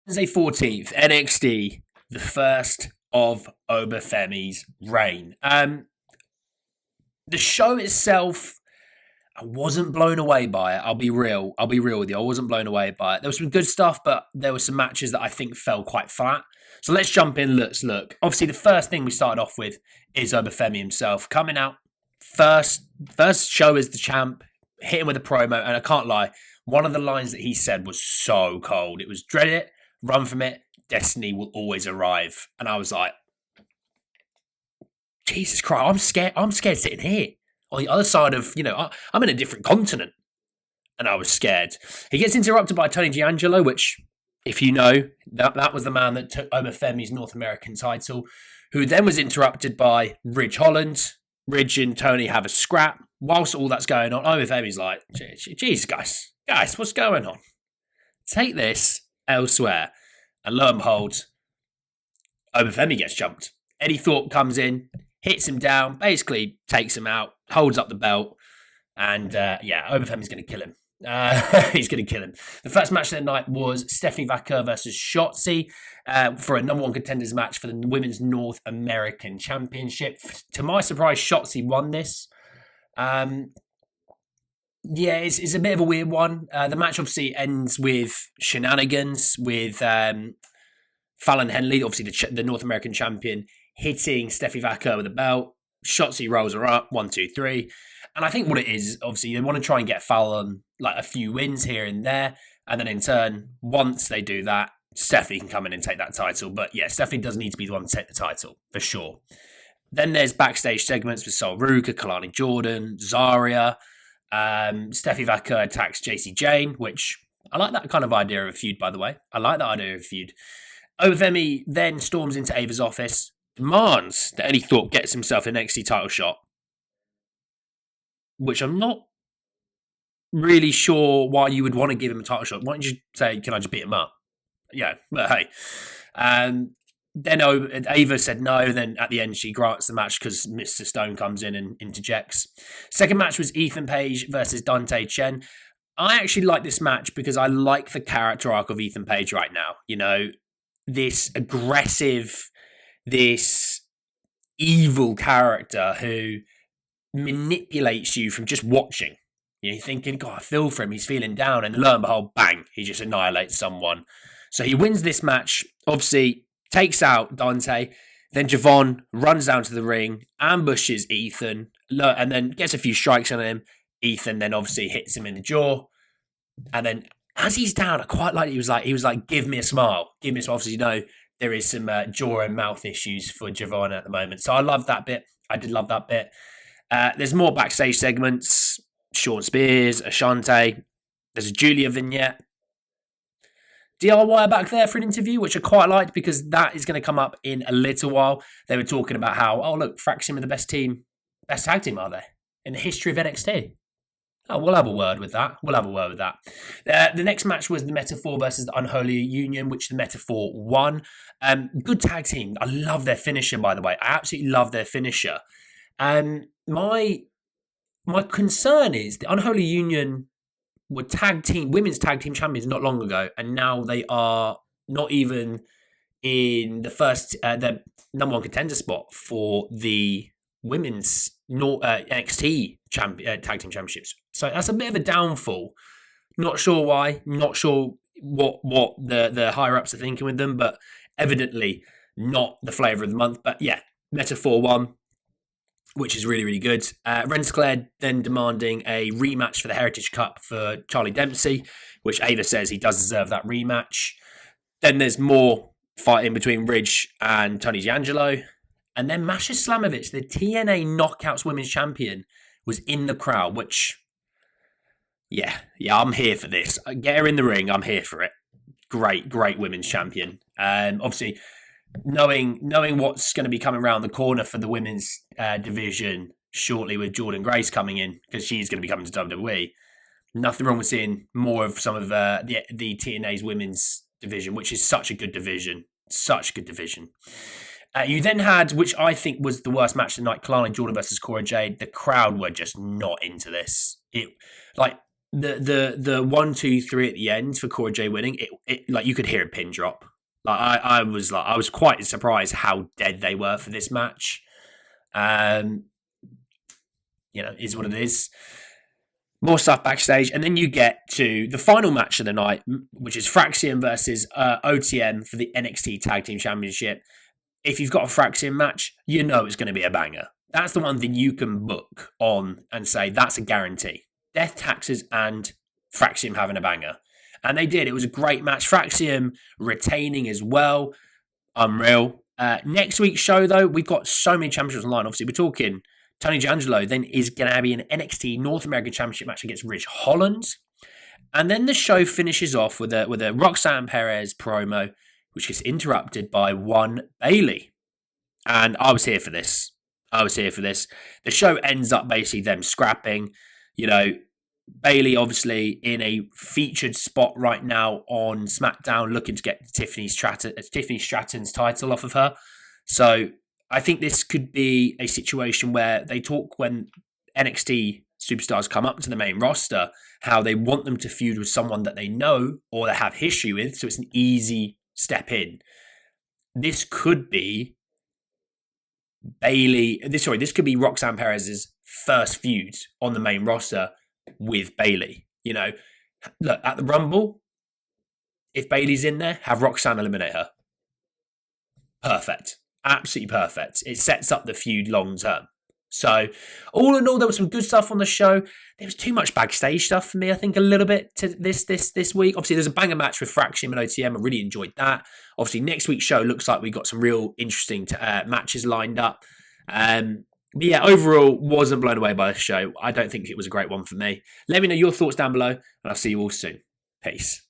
Wednesday 14th, NXT, the first of Obafemi's reign. The show itself, I wasn't blown away by it. I'll be real. I'll be real with you. I wasn't blown away by it. There was some good stuff, but there were some matches that I think fell quite flat. So let's jump in. Let's look. Obviously, the first thing we started off with is Obafemi himself coming out first show as the champ, hitting with a promo, and I can't lie, one of the lines that he said was so cold. It was dread it, run from it, destiny will always arrive. And I was like, Jesus Christ, I'm scared sitting here on the other side of, I'm in a different continent. And I was scared. He gets interrupted by Tony D'Angelo, which, if you know, that was the man that took Obafemi's North American title, who then was interrupted by Ridge Holland. Ridge and Tony have a scrap. Whilst all that's going on, Obafemi's like, geez, guys, what's going on? Take this elsewhere. And lo and behold, Obafemi gets jumped. Eddie Thorpe comes in, hits him down, basically takes him out, holds up the belt, and Obafemi's going to kill him. He's going to kill him. The first match of the night was Stephanie Vaquer versus Shotzi for a number one contenders match for the Women's North American Championship. To my surprise, Shotzi won this. It's a bit of a weird one. The match obviously ends with shenanigans with Fallon Henley, obviously the North American champion, hitting Steffi Vaquer with a belt. Shotzi rolls her up, 1, 2, 3. And I think what it is, obviously, they want to try and get Fallon like a few wins here and there. And then in turn, once they do that, Steffi can come in and take that title. But yeah, Steffi does need to be the one to take the title, for sure. Then there's backstage segments with Sol Ruka, Kalani Jordan, Zarya. Steffi Vaquer attacks JC Jane, which I like that kind of idea of a feud, by the way. I like that idea of a feud. Obafemi then storms into Ava's office, demands that Eddie Thorpe gets himself an NXT title shot, which I'm not really sure why you would want to give him a title shot. Why don't you say, can I just beat him up? Yeah, but hey. Then Ava said no. Then at the end, she grants the match because Mr. Stone comes in and interjects. Second match was Ethan Page versus Dante Chen. I actually like this match because I like the character arc of Ethan Page right now. You know, this aggressive, this evil character who manipulates you from just watching. You're thinking, God, I feel for him. He's feeling down. And lo and behold, bang, he just annihilates someone. So he wins this match, obviously takes out Dante. Then Javon runs down to the ring, ambushes Ethan, and then gets a few strikes on him. Ethan then obviously hits him in the jaw. And then as he's down, I quite like it. He was like, give me a smile. Give me a smile. Obviously, you know, there is some jaw and mouth issues for Javon at the moment. So I love that bit. I did love that bit. There's more backstage segments. Sean Spears, Ashante. There's a Julia vignette. DIY back there for an interview, which I quite liked because that is going to come up in a little while. They were talking about how, oh, look, Fraxium are the best tag team, are they? In the history of NXT. Oh, we'll have a word with that. The next match was the Metaphor versus the Unholy Union, which the Metaphor won. Good tag team. I love their finisher, by the way. I absolutely love their finisher. My concern is the Unholy Union were women's tag team champions not long ago, and now they are not even in the number one contender spot for the women's NXT tag team championships. So that's a bit of a downfall. Not sure why. Not sure what the higher ups are thinking with them, but evidently not the flavour of the month. But yeah, Metaphor won, which is really, really good. Rensselaer then demanding a rematch for the Heritage Cup for Charlie Dempsey, which Ava says he does deserve that rematch. Then there's more fighting between Ridge and Tony D'Angelo. And then Masha Slamovich, the TNA Knockouts Women's Champion, was in the crowd, which, yeah, I'm here for this. Get her in the ring, I'm here for it. Great Women's Champion. Obviously, knowing what's going to be coming around the corner for the women's division shortly with Jordan Grace coming in, because she's going to be coming to WWE, nothing wrong with seeing more of some of the TNA's women's division, which is such a good division. You then had, which I think was the worst match of the night, Kalani Jordan versus Cora Jade. The crowd were just not into this. the 1, 2, 3 at the end for Cora J winning, it like you could hear a pin drop. Like I was quite surprised how dead they were for this match. Is what it is. More stuff backstage, and then you get to the final match of the night, which is Fraxium versus OTM for the NXT Tag Team Championship. If you've got a Fraxium match, you know it's going to be a banger. That's the one thing you can book on and say that's a guarantee. Death Taxes and Fraxium having a banger. And they did. It was a great match. Fraxium retaining as well. Unreal. Next week's show, though, we've got so many championships online. Obviously, we're talking Tony D'Angelo then is going to be an NXT North American Championship match against Rich Holland. And then the show finishes off with a Roxanne Perez promo, which gets interrupted by one Bayley. And I was here for this. The show ends up basically them scrapping. Bayley obviously in a featured spot right now on SmackDown, looking to get Tiffany Stratton's title off of her. So I think this could be a situation where they talk when NXT superstars come up to the main roster, how they want them to feud with someone that they know or they have history with, so it's an easy step in. This could be this could be Roxanne Perez's first feud on the main roster with Bayley. Look, at the Rumble, if Bayley's in there, have Roxanne eliminate her. Perfect. Absolutely perfect. It sets up the feud long term. So, all in all, there was some good stuff on the show. There was too much backstage stuff for me, I think, a little bit to this week. Obviously, there's a banger match with Fraxium and OTM. I really enjoyed that. Obviously, next week's show looks like we got some real interesting matches lined up. But yeah, overall, wasn't blown away by the show. I don't think it was a great one for me. Let me know your thoughts down below, and I'll see you all soon. Peace.